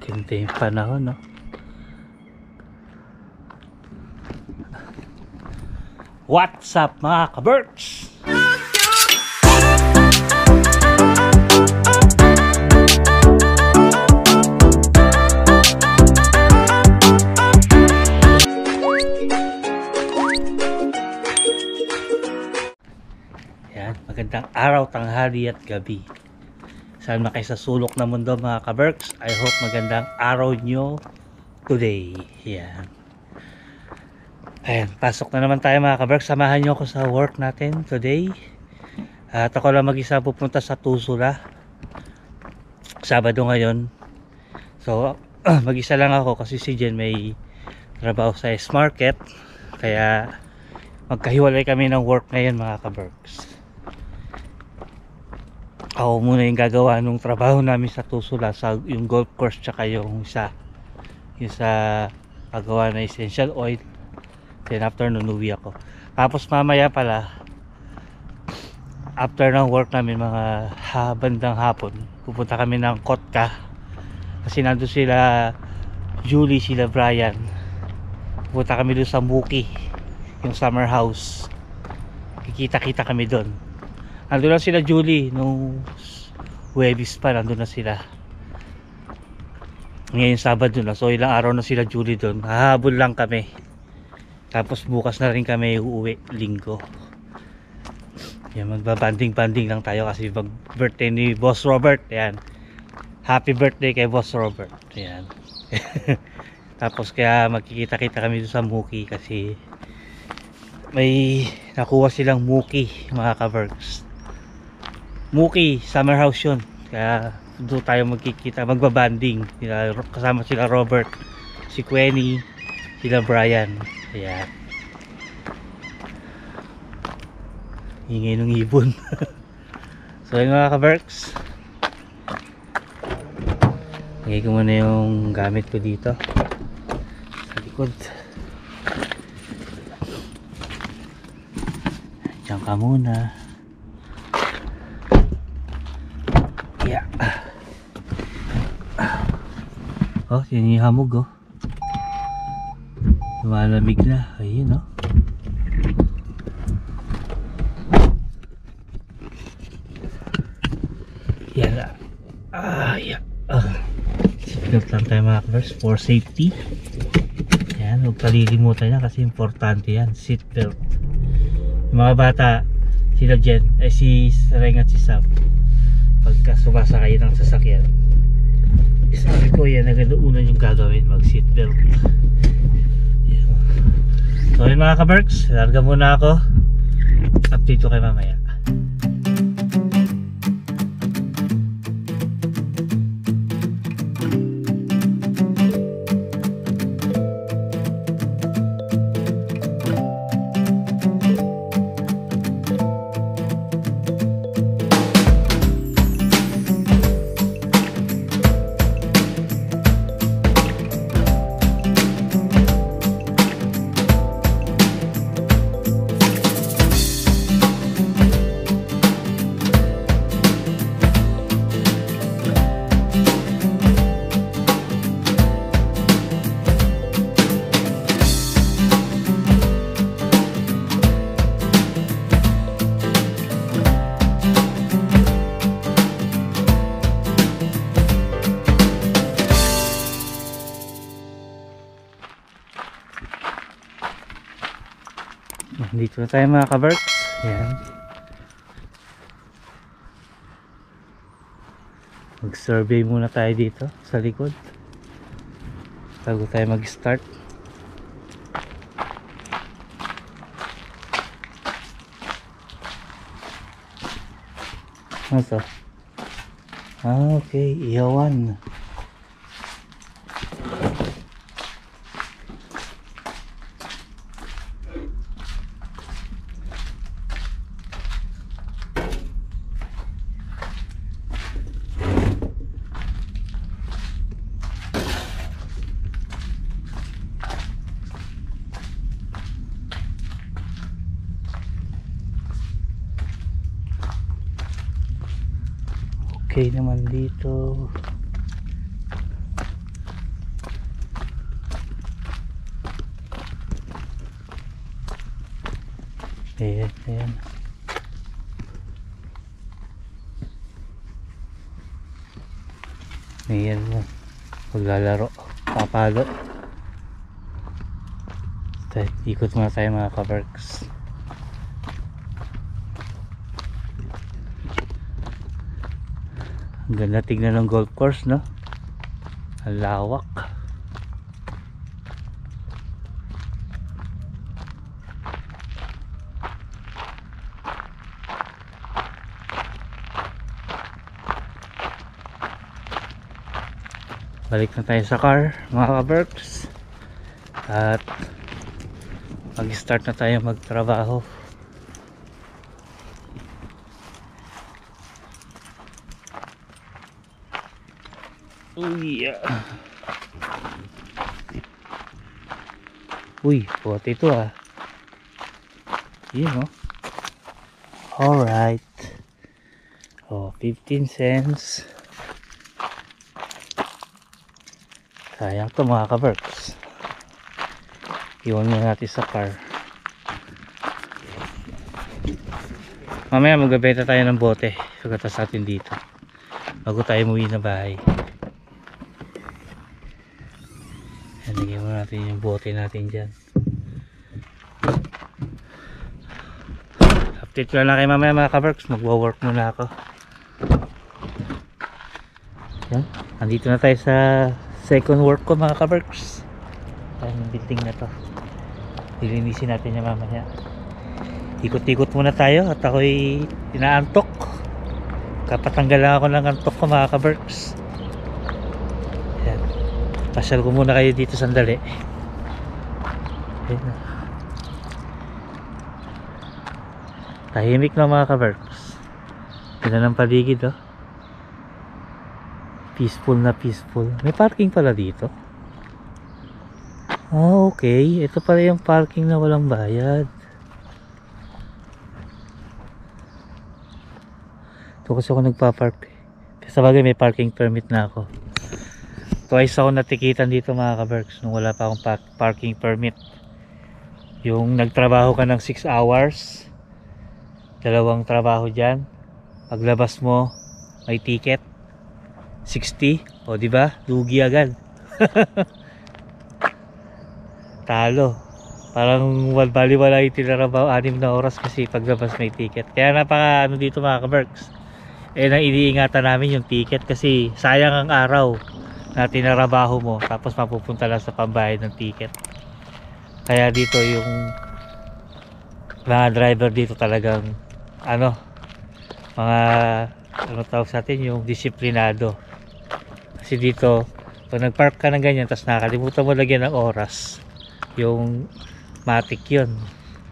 Ganda yung panahon, no? What's up mga ka-birds? Yan, magandang araw, tanghali at gabi. Saan na kayo sa sulok na mundo mga ka-birds? I hope magandang araw nyo today. Yan. Ayan, pasok na naman tayo mga ka-birds. Samahan nyo ako sa work natin today. At ako lang mag-isa pupunta sa Tusula. Sabado ngayon. So, mag-isa lang ako kasi si Jen may trabaho sa S-Market. Kaya magkahiwalay kami ng work ngayon mga ka-birds. Ako muna yung gagawa nung trabaho namin sa Tusula, sa yung golf course, tsaka yung sa paggawa na essential oil. Then after nun uwi ako. Tapos mamaya pala, after ng work namin mga bandang hapon, pupunta kami ng Kotka kasi nandun sila Julie, sila Brian. Pupunta kami doon sa Muki, yung summer house. Kikita-kita kami doon. Nandun lang sila Julie nung Huwebes pa, nandun na sila. Ngayon Sabado na, so ilang araw na sila Julie doon. Hahabol lang kami. Tapos bukas na rin kami uuwi, Linggo. Yan, magbabanding-banding lang tayo kasi birthday ni Boss Robert. Yan, happy birthday kay Boss Robert. Yan. Tapos kaya magkikita-kita kami doon sa Muki kasi may nakuha silang Muki mga ka-birds. Muki summer house yun, kaya doon tayo magkikita, magbabanding. Kasama sila Robert, si Quenny, sila Brian. Ayan, ingay ng ibon. So yun mga ka-berks, lagay ko muna yung gamit ko dito sa likod. Diyan ka muna. Yeah. Oh, yun yung hamog, oh. Lumalamig na. Ayun, oh. Yan na. Yeah. Seatbelt lang tayo mga ka-birds for safety. Yan, huwag palilimutan yan kasi importante yan, seatbelt. Yung mga bata, sila Jen, si Sareng at si Sam, pagka sumasakay ng sasakyan, sabi ko yan, nagandaunan yung gagawin, mag seatbelt. So yun mga ka-berks, larga muna ako. Update ko kayo mamaya. Dito na tayo mga ka-berks. Ayan, mag survey muna tayo dito sa likod bago tayo mag start. Ano to? Okay, iyawan. Okay naman dito. Ayan, ayan. Ayan mo. Paglalaro. Papalo. Ikot muna tayo mga kabarks. Ang ganda tignan ng golf course, no? Ang lawak. Balik na tayo sa car mga kaberks, at mag-start na tayo magtrabaho. Uy, uy, puti ito ah. Yun, oh. Alright. Oh, 15 cents. Sayang to mga kaberks. Iwan muna natin sa car. Mamaya magbebenta tayo ng bote. Sugatas natin dito bago tayo umuwi na bahay. Lagyan muna natin yung bote natin dyan. Update ko na kayo mamaya mga kaberks. Magwa-work muna ako. Yan. Andito na tayo sa second work ko mga kaberks. Ayan yung building na to. Lilinisin natin yung mamaya. Ikot-ikot muna tayo at ako'y inaantok. Kapatanggal lang ako ng antok ko mga kaberks. Ayan. Pasyal ko muna kayo dito sandali. Ayan. Tahimik na mga kaberks. Ganda ng paligid, oh. Peaceful na peaceful. May parking pala dito. Ah, okay. Ito pala yung parking na walang bayad. Ito kasi ako nagpa-park. Sa bagay may parking permit na ako. Twice ako natikitan dito mga kaberks nung wala pa akong parking permit. Yung nagtrabaho ka ng 6 hours, dalawang trabaho dyan, paglabas mo may ticket 60, o di ba? Lugi agad. Talo. Parang baliwala yung tinarabaho 6 na oras kasi paglabas may ticket. Kaya napaka ano dito mga kaberks. Nang iniingatan namin yung ticket kasi sayang ang araw na tinarabaho mo tapos mapupunta lang sa pambayad ng ticket. Kaya dito yung mga driver dito talagang ano, mga ano tawag sa atin, yung disiplinado. Kasi dito pag nagpark ka ng ganyan tapos nakalimutan mo lagyan ng oras, yung matik yun,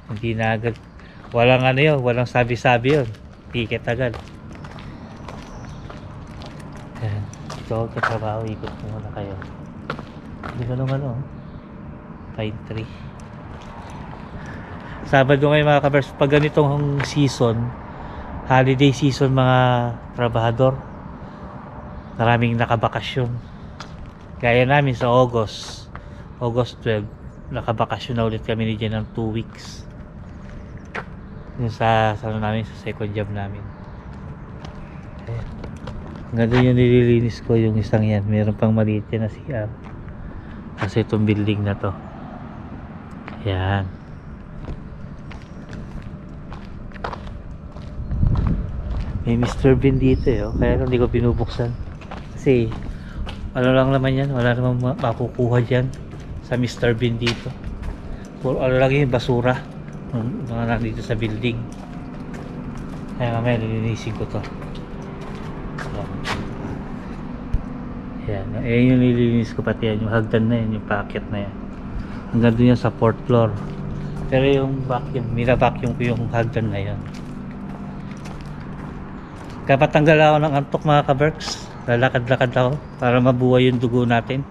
hindi na agad, walang ano yun, walang sabi-sabi yun, ticket agad. Ayan, ito katrabaho, ikot ko muna kayo. Hindi ka naman oh, Pine Tree. Sabado ngayon mga kabers, pag ganitong season, holiday season mga trabahador, maraming nakabakasyon. Gaya namin sa August 12, nakabakasyon na ulit kami ni Jen ng 2 weeks. Yung sa ano namin, sa second job namin. Ayan. Ganda yung nililinis ko, yung isang yan. Meron pang maliit yan na CR. Kasi itong building na to. Ayan. May Mr. Bean dito eh, oh. Kaya hindi ko binubuksan. Kasi ano lang naman yan, wala namang makukuha dyan sa Mr. Bean dito. Puro ano lang yung basura mga nandito sa building. Kaya mamaya nilinisin ko to. Ayan, ayan yung nililinis ko, pati yan yung hagdan na yan, yung packet na yan. Hanggang doon yan sa 4th floor. Pero yung vacuum, mira-vacuum ko yung hagdan na yan. Kapag tanggal ako ng antok mga kaberks, lalakad-lakad ako para mabuhay yung dugo natin.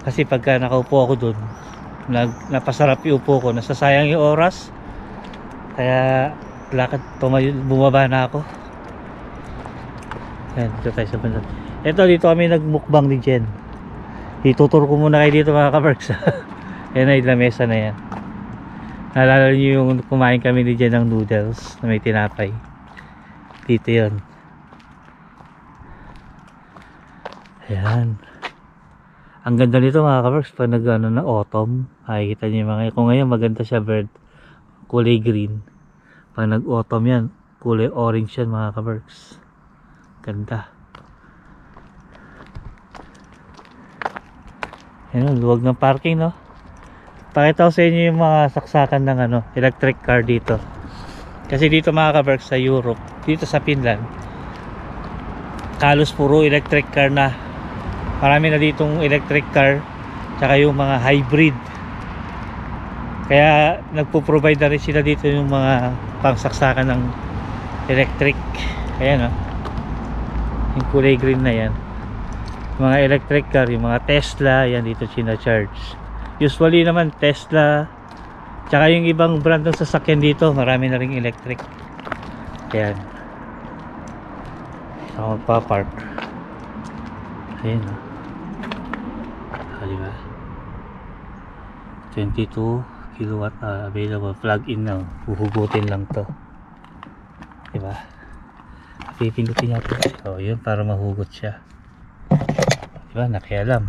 Kasi pagka nakaupo ako dun, napasarap yung upo ko, nasasayang yung oras. Kaya lakad, bumaba na ako. Ayan, dito tayo sa banda. Ito, dito kami nagmukbang ni Jen. Itutur ko muna kayo dito mga kaberks. Ayan na yung lamesa na yan. Naalala niyo yung kumain kami ni Jen ng noodles na may tinapay? Dito yun. Ayan. Ang ganda nito mga ka-works pag nag-ano na autumn. Makikita niyo yung mga, kung ngayon maganda siya bird, kulay green. Pag nag-autumn yan, kulay orange yan mga ka-works. Ganda. Ayan, luwag ng parking, no? Pakita ko sa inyo yung mga saksakan ng electric car dito. Kasi dito mga ka-works sa Europe, dito sa Finland, halos puro electric car na. Marami na ditong electric car, tsaka yung mga hybrid. Kaya nagpo-provide na rin sila dito yung mga pangsaksakan ng electric. Ayan, no? Yung kulay green na yan. Yung mga electric car, yung mga Tesla, yan dito sina-charge. Usually naman Tesla, tsaka yung ibang brand ng sasakyan dito, marami na ring electric. Ayan. Ako magpa-park. Ayan, o. Diba? 22 kilowatt available. Plug-in na. Huhugutin lang to. Diba? Pipindutin natin. O, yun, para mahugot siya. Diba? Nakialam.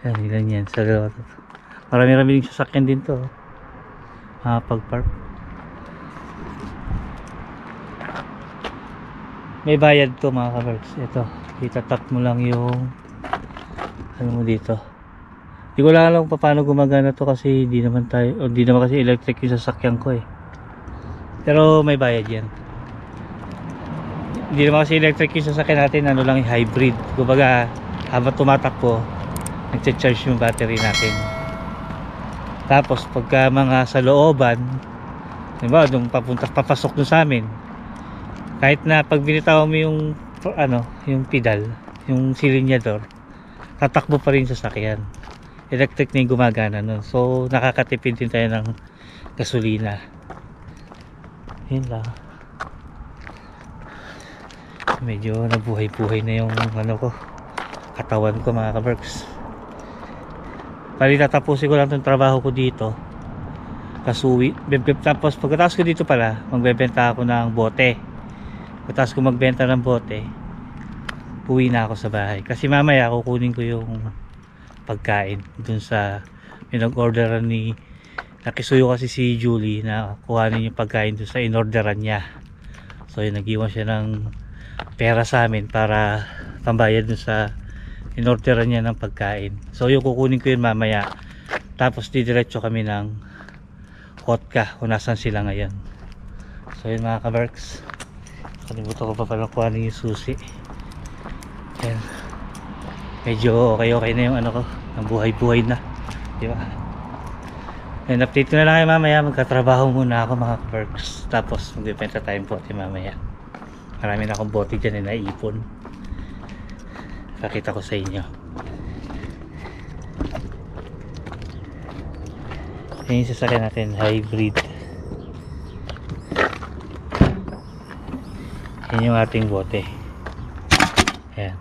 Yan, ilan yan sa dalawa to. Marami-rami yung sasakyan din to. Pag-park. May bayad to mga ka-works. Ito, itatap mo lang yung ano mo dito. Hindi ko lang alam paano gumagana to kasi hindi naman kasi electric yung sasakyan ko eh. Pero may bayad yan. Hindi naman kasi electric yung sasakyan natin, ano lang yung hybrid. Kumbaga habang tumatakbo, nagcha-charge yung battery natin. Tapos pagka mga sa looban, diba, nung papasok dun sa amin, kahit na pag binitaw mo yung yung pedal, yung silinyador, tatakbo pa rin sa sasakyan. Electric na yung gumagana nun. So nakakatipid din tayo ng gasolina. Yun lang. Medyo nabuhay-buhay na yung ko, katawan ko mga ka-works. Bali tatapusin ko lang itong trabaho ko dito. Kasuwi. Tapos pagkatapos ko dito pala, magbebenta ako ng bote. Pagkatapos ko magbenta ng bote, uwi na ako sa bahay. Kasi mamaya kukunin ko yung pagkain dun sa pinag-orderan ni nakisuyo kasi si Julie na kuhanin yung pagkain dun sa inorderan niya. So yun, nag-iwan siya ng pera sa amin para pambayad dun sa inorderan niya ng pagkain. So yung kukunin ko yun mamaya. Tapos didiretso kami ng Kotka kung nasan sila ngayon. So yun mga ka-works, kalimutan ko pa pala kuhanin yung susi. Yan. Medyo okay na yung ko, ang buhay-buhay na, di ba? And update ko na lang kayo mamaya. Magkatrabaho muna ako mga ka-works, tapos magbibenta tayong bote mamaya. Marami na akong bote dyan na naipon. Pakita ko sa inyo. Yan yung sasakyan natin, hybrid. Yan yung ating bote. Ayan.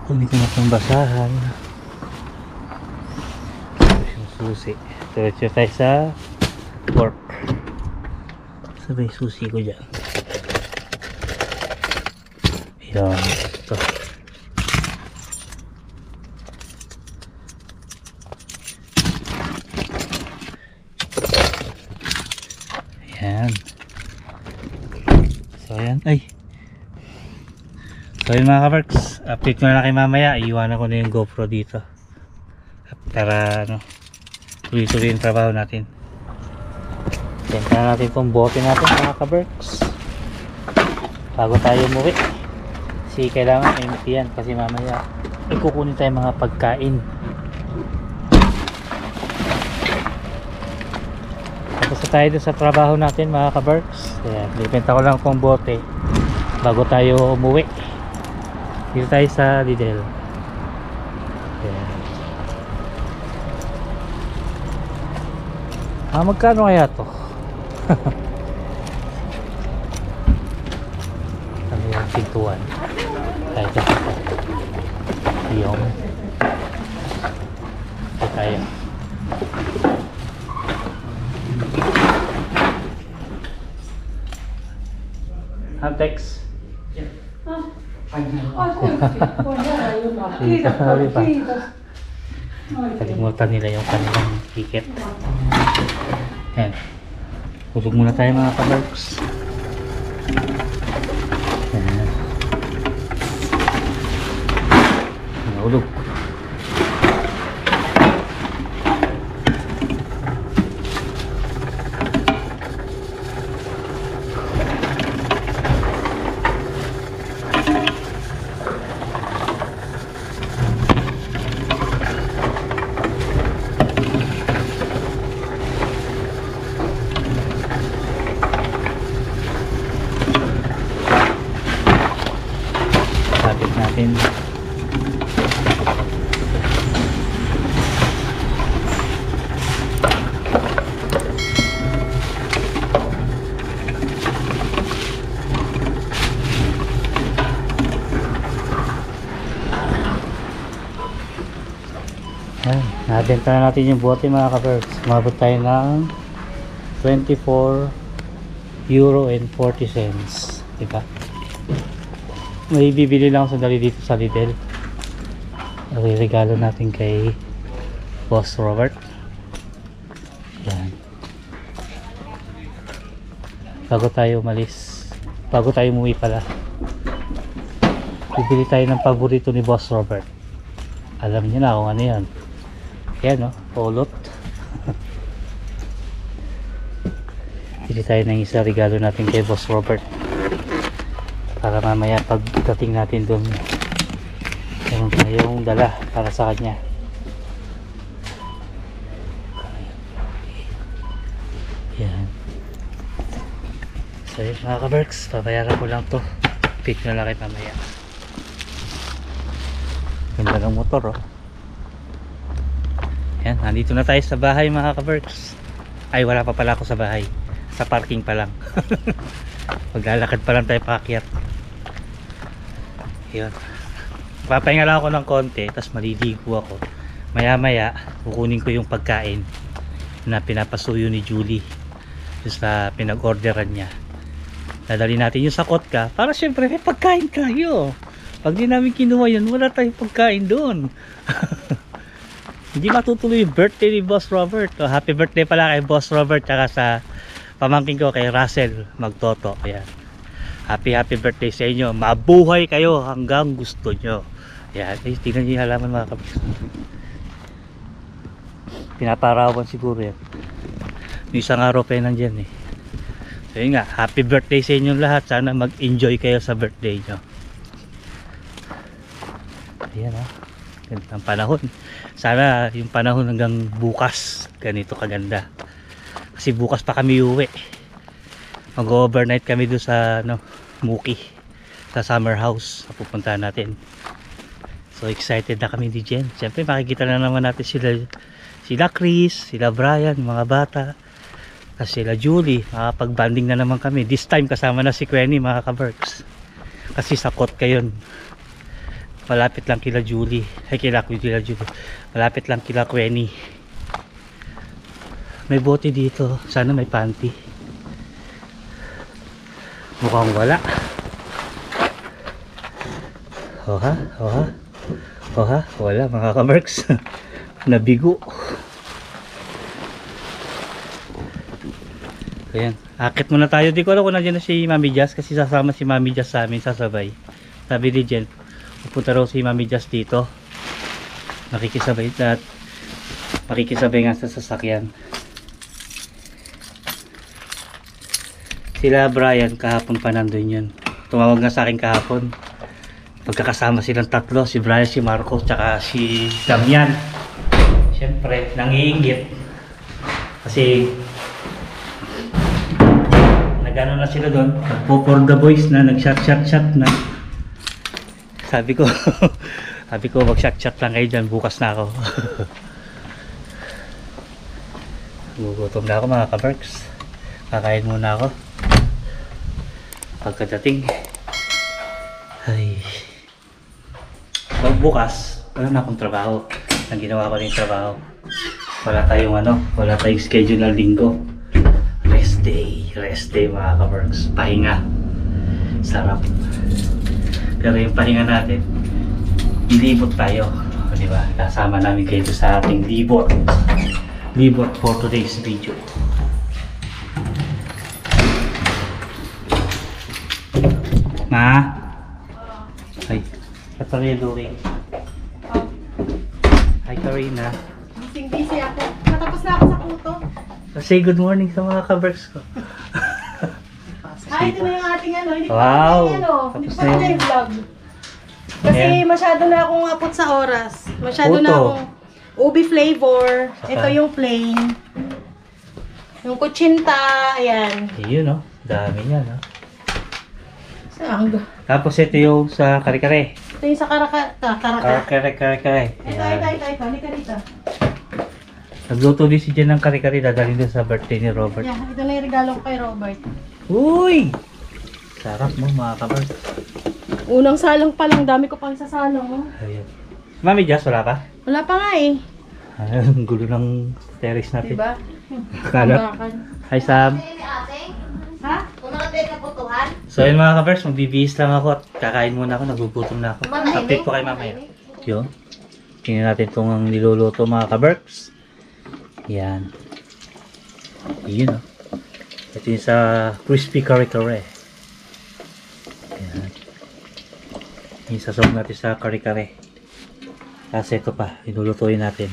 Kunin ko na itong basahan. Tapos yung susi. Diretso tayo sa work. Sabay susi ko dyan. Ayan. Ito. Ayan. So ayan. Ay. So yun mga ka-works, update ko na lang kay mamaya. Iiwanan ko na yung GoPro dito para tuloy-tuloy yung trabaho natin. Benta na natin itong bote natin mga ka-works bago tayo umuwi. Kasi kailangan empty yan kasi mamaya kukunin tayo mga pagkain. Tapos na tayo sa trabaho natin mga ka-works. Ayan, bibenta ko lang itong bote bago tayo umuwi. Dito tayo sa Lidl. Magkano kaya to? Ano yung pintuan? Ay, ito. Yung tayo. Hamtex. Kiitos. Kalimutan nila yung kanilang ticket. Ayan. Hulog muna tayo mga kabarks. Ayan. Hulog. Sabit natin. Ayan, nabenta na natin yung bote mga ka-birds. Umabot tayo ng 24 euro and 40 cents, diba? May bibili lang sandali dito sa Lidl. Regalo natin kay Boss Robert. Yan. Bago tayo umalis, bago tayo umuwi pala, bibili tayo ng paborito ni Boss Robert. Alam niyo na kung ano yan. Yan, no? Polot. Bili tayo ng isa, regalo natin kay Boss Robert. Para mamaya pagdating natin doon, meron tayong dala para sa kanya. Yan. So yun mga ka-berks, pabayaran ko lang to. Pick na lang kayo mamaya. Ganda ng motor, oh. Yan, nandito na tayo sa bahay mga ka-berks. Ay, wala pa pala ako sa bahay. Sa parking pa lang. Maglalakad pa lang tayo paakyat. Yun. Papahinga lang ako ng konti, tapos maliligo ako. Maya maya, kukunin ko yung pagkain na pinapasuyo ni Julie sa pinag-orderan niya. Dadali natin yung sa Kotka para syempre may pagkain kayo. Pag di namin kinuha yun, wala tayong pagkain doon. Hindi matutuloy yung birthday ni Boss Robert. So, happy birthday pala kay Boss Robert, tsaka sa pamangkin ko kay Russell Magtoto. Ayan. Happy birthday sa inyo. Mabuhay kayo hanggang gusto nyo. Ayan. Eh, tingnan nyo yung halaman mga kapis. Pinaparawan siguro yan. Yung isang araw pa yun nandyan eh. So yun nga, happy birthday sa inyong lahat. Sana mag-enjoy kayo sa birthday nyo. Ayan ha. Ganda ang panahon. Sana yung panahon hanggang bukas ganito kaganda. Kasi bukas pa kami uwi. Mag-overnight kami doon sa Muki, sa summer house na pupuntahan natin. So excited na kami ni Jen. Siyempre makikita na naman natin sila Chris, sila Brian, mga bata, kasi sila Julie. Makapag-banding na naman kami. This time kasama na si Quenny mga ka-berks. Kasi sa Kotka yun. Malapit lang kila Julie. Ay kila Julie. Malapit lang kila Quenny. May bote dito. Sana may panty. Mukhang wala. Oha, wala mga ka-merks. Nabigo. Ayan, akit muna tayo. Di ko alam kung nandiyan na si Mami Jazz, kasi sasama si Mami Jazz sa amin, sasabay. Sabi ni Jen, pupunta raw si Mami Jazz dito. Makikisabay nga sa sasakyan. Sila Brian kahapon pa nandun yun. Tumawag nga sa akin kahapon. Pagkakasama silang tatlo, si Brian, si Marco, tsaka si Damian. Siyempre, nangiinggit. Kasi nagano na sila doon. Nagpo-for the boys na, nag-shot na. Sabi ko mag-shot lang kayo dyan, bukas na ako. Gugutom na ako mga ka-berks. Kakain muna ako. Pagkadating ay bukas wala na akong trabaho. Ang ginawa ko na yung trabaho, Wala tayong schedule na linggo. Rest day mga ka-works. Pahinga. Sarap. Pero yung pahinga natin, ilibot tayo. O, diba? Kasama namin kayo sa ating libot. Libot for today's video. Ma? Ay, Katarina doing. Hi Karina. Busy ako. Matapos na ako sa kuto. Say good morning sa mga ka-works ko. Ay, ito na yung ating ano. Hindi Wow! Hindi Tapos pa na na yung yung vlog. Kasi Ayan. masyado na akong apot sa oras. Masyado na Puto. akong ubi flavor. Saka- Ito yung plain. Yung kutsinta. Ayan. Ayun no, dami niya no. Saan? Tapos ito yung sa kare-kare. Ito yung sa karaka. Kare-kare. Ito. Halika rito. Nagluto din si Jen ng kare-kare, dadalhin din sa birthday ni Robert. Yeah, ito na yung regalo ko kay Robert. Uy! Sarap mo mga kabar. Unang salong pa lang. Dami ko pang sasalong. Oh. Ayun. Mami Jazz, wala pa? Wala pa nga eh. Ang gulo ng terrace natin. Diba? Kala. Tambakan. Hi Sam. Ha? So yun mga kabers, magbibihis lang ako at kakain muna ako, nagugutom na ako. Update ko kay mamaya. Yun. Tingnan natin itong niluluto mga kabers. Yan. Yun o. Ito yung sa crispy kare-kare. Yan. Yung sasawag natin sa kare-kare. Kasi ito pa, inulutuin natin.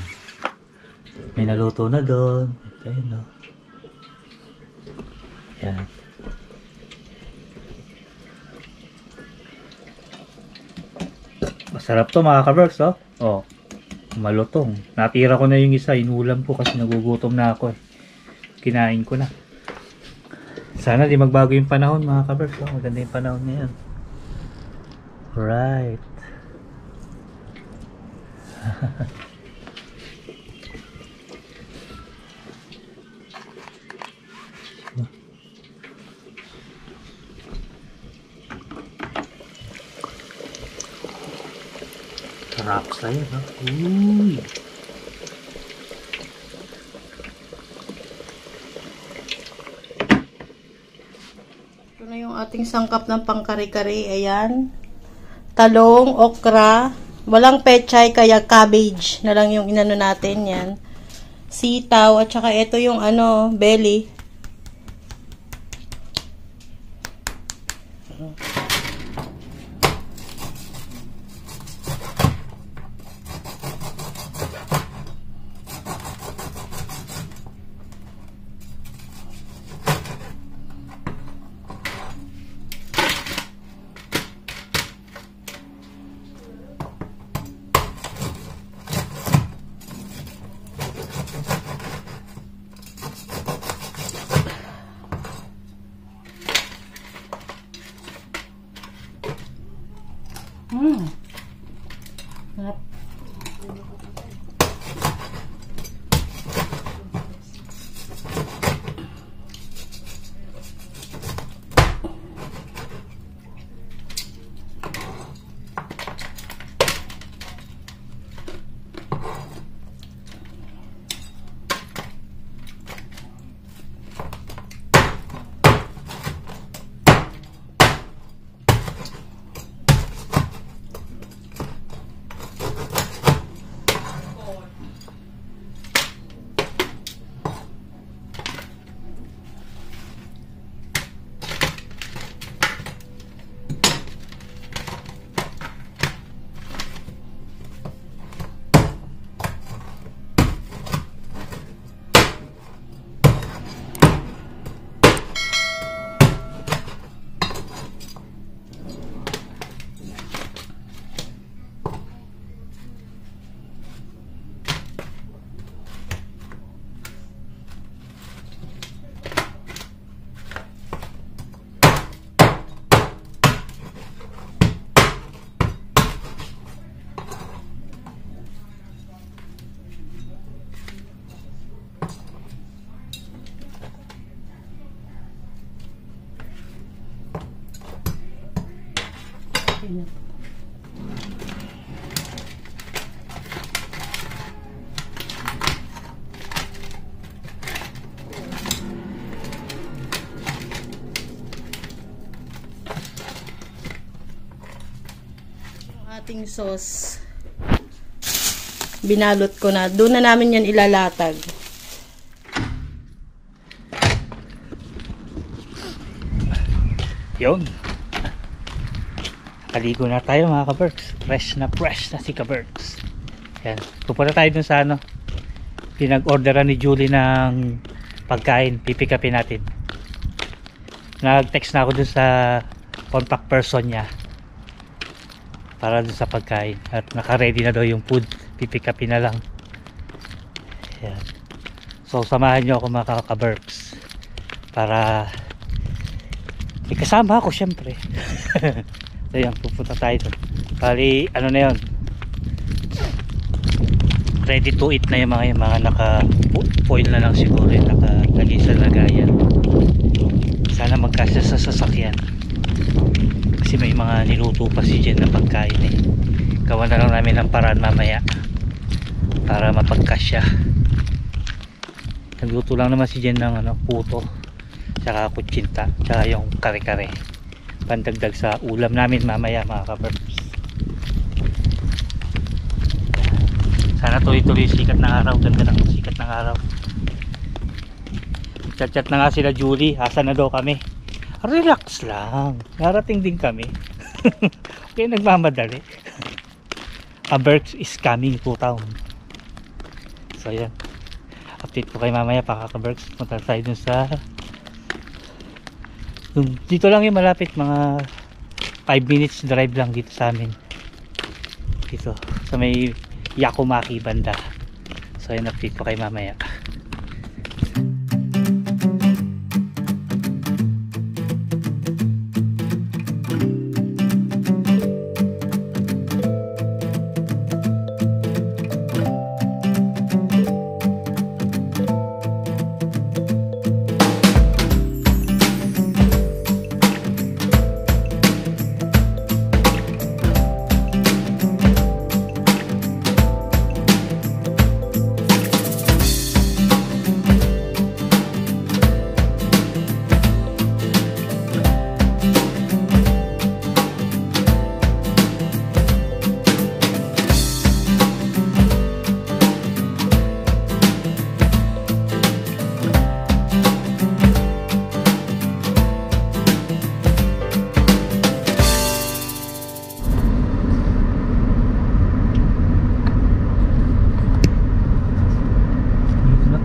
May naluto na doon. Ayun o. Yan. Masarap to mga ka-works, oh. Oh. Malutong. Natira ko na yung isa, inulam ko kasi nagugutom na ako eh. Kinain ko na. Sana di magbago yung panahon mga ka-works, oh. Maganda yung panahon ngayon. Right. Sarap sa'yo, no? Uy! Ito na yung ating sangkap ng pangkare-kare. Ayan. Talong, okra. Walang pechay, kaya cabbage na lang yung inano natin. Yan. Sitaw. At saka ito yung ano, belly. Sarap. ating sauce. Binalot ko na. Doon na namin yan ilalatag. Yun. Kaligo na tayo mga ka-Berks. Fresh na si ka-Berks. Yan. Pupunta tayo dun sa ano. Pinag-orderan ni Julie ng pagkain. Pipick upin natin. Nag-text na ako dun sa contact person niya. Para dun sa pagkain. At naka-ready na daw yung food. Pipick upin na lang. Yan. So samahan nyo ako mga ka-Berks. Para kasama ako syempre. So yan, pupunta tayo doon. Bali, ano na yun, ready to eat na yung mga naka-foil na lang siguro yung nakalagay sa lagayan. Sana magkasya sa sasakyan. Kasi may mga niluto pa si Jen na pagkain eh. Gawa na lang namin ng paraan mamaya para mapagkasya. Nagluto lang naman si Jen ng puto, tsaka kutsinta, tsaka yung kare-kare. Pandagdag sa ulam namin mamaya mga ka-Berks. Sana tuloy-tuloy sikat ng araw. Ganda ng sikat ng araw. Chat-chat na nga sila Julie. Asa na daw kami? Relax lang. Narating din kami. Kaya nagmamadali. Ka-Berks is coming to town. So yan. Update ko kay mamaya pa ka-Berks. Punta tayo dun sa dito lang yung malapit, mga 5 minutes drive lang dito sa amin, dito sa may Yakumaki banda. So yun, update ko kay mamaya.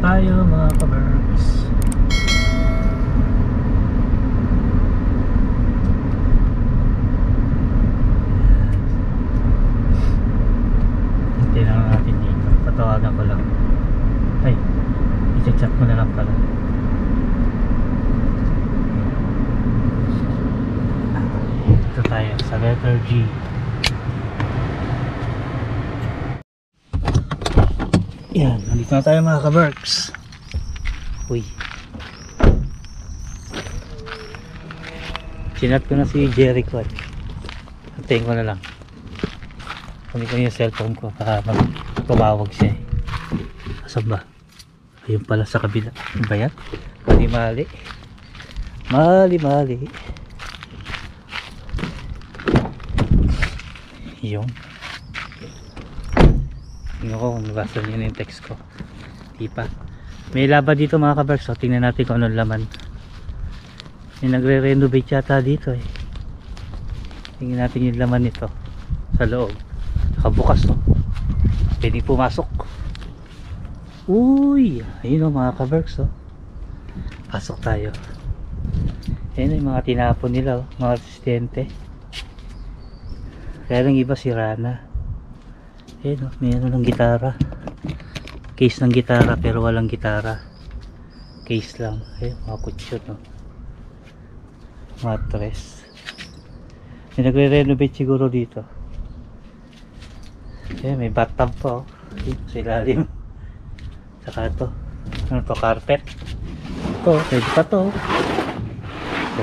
Tayo mga ka-Berks. Hintayin lang natin dito. Tatawagan ko lang. Ay, i-chat mo na lang pala. Dito tayo sa letter G. Yan, nandito na tayo mga ka-Berks. Uy, sinat ko na si Jericho. Antayin ko na lang. Kunin ko yung cellphone ko para tumawag siya. Asan ba? Ayun pala sa kabila. Ano ba yan? Mali-mali. Mali-mali. Yung tingnan ko kung nabasa nyo na yung text ko. Di pa. May laba dito mga ka-Berks. So tingnan natin kung anong laman. May nagre-renovate yata dito eh. Tingnan natin yung laman nito sa loob. Nakabukas to. Pwede pumasok. Uy, ayun o mga ka-Berks oh. Pasok tayo. Ayun yung mga tinapon nila oh, mga asistente. Kaya lang iba sira na. Ayun oh, may ano ng gitara. Case ng gitara pero walang gitara. Case lang. Ayun, mga kutsyon oh. Mattress. May nagre-renovate siguro dito. Ayun, may bathtub pa oh. Sa ilalim. Saka ito. Ano to? Carpet. Ito, pwede pa to. So,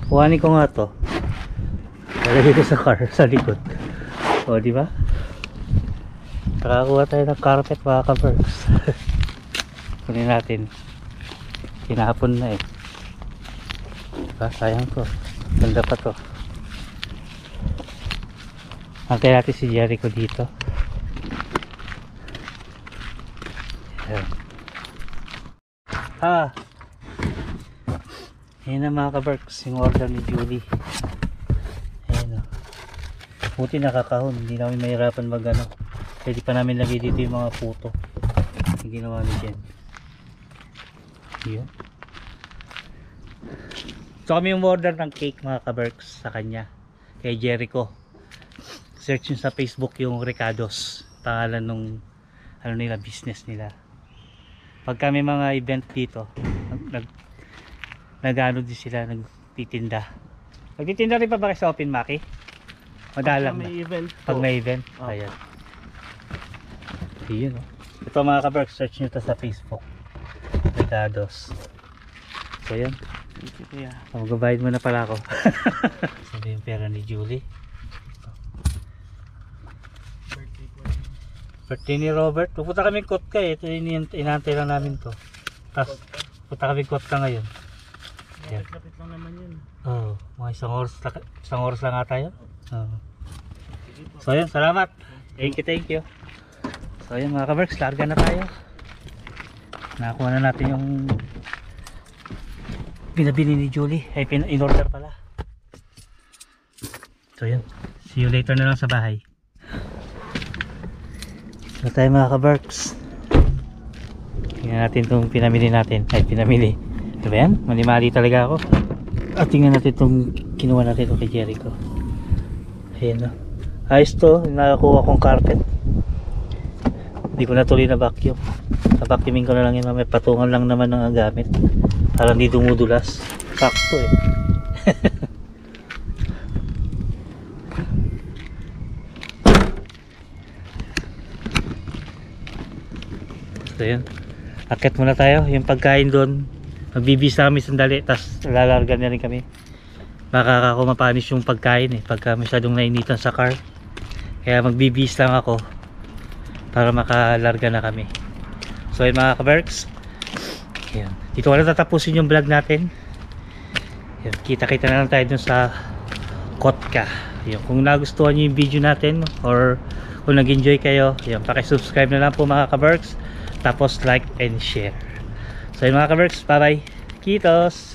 kuhanin ko nga to. Lalagay ko sa car, sa likod. O, di ba? Nakakuha tayo ng carpet mga ka-Berks. Kunin natin. Tinapon na eh. Diba? Sayang to. Ganda pa to. Antay natin si Jericho dito. Ayan. Ayan na mga kabarks, yung order ni Julie. Ayan o. Buti nakakahon, hindi namin mahirapan mag ano. Pwede pa namin lagay dito yung mga puto. Yung ginawa ni Jen. Yun. So kami yung order ng cake mga kabarks sa kanya. Kay Jericho. Search nyo sa Facebook yung Ricados. Pangalan nung ano nila, business nila. Pag kami mga event dito, nag-ano din sila, nagtitinda. Nagtitinda rin pa ba kayo sa Open Maki? Madalang na. Pag may event. Ayan. Yun oh. Ito mga kabarks, search nyo ito sa Facebook. Ricados. So yan. Magbabayad mo na pala ako. Sabi yung pera ni Julie. Birthday ni Robert. Pupunta kami Kotka eh. Ito inantay lang namin to. Tapos pupunta kami Kotka ngayon. Lapit lang naman yun. Oo. Mga isang oras lang ata yun. Oo. So yun, salamat. Thank you. So yun mga kabarks, larga na tayo. Nakakuha na natin yung pinabili ni Julie. Ay, in-order pala. So yun. See you later na lang sa bahay. So tayo mga kabarks. Tingnan natin itong pinamili natin. Ay, pinamili. Diba yan? Mali-mali talaga ako. At tingnan natin itong kinuha natin itong kay Jericho. Ayan o. Ayos to. Nakakuha kong carpet. Hindi ko na tuloy na vacuum. Vacuuming ko na lang yun. May patungan lang naman ng gamit. Parang di dumudulas. Sakto eh. So yun. Akit muna tayo. Yung pagkain doon. Magbibis na kami sandali. Tapos lalarga na rin kami. Baka ako mapanis yung pagkain eh. Pagka masyadong nainitan sa car. Kaya magbibis lang ako. Para makalarga na kami. So yun mga kabarks. Yan. Dito ko na tatapusin yung vlog natin. Yan. Kita-kita na lang tayo dun sa Kotka. Yan. Kung nagustuhan nyo yung video natin or kung nag-enjoy kayo, yan, paki-subscribe na lang po mga kabarks. Tapos like and share. So yun mga kabarks, bye bye. Kitos!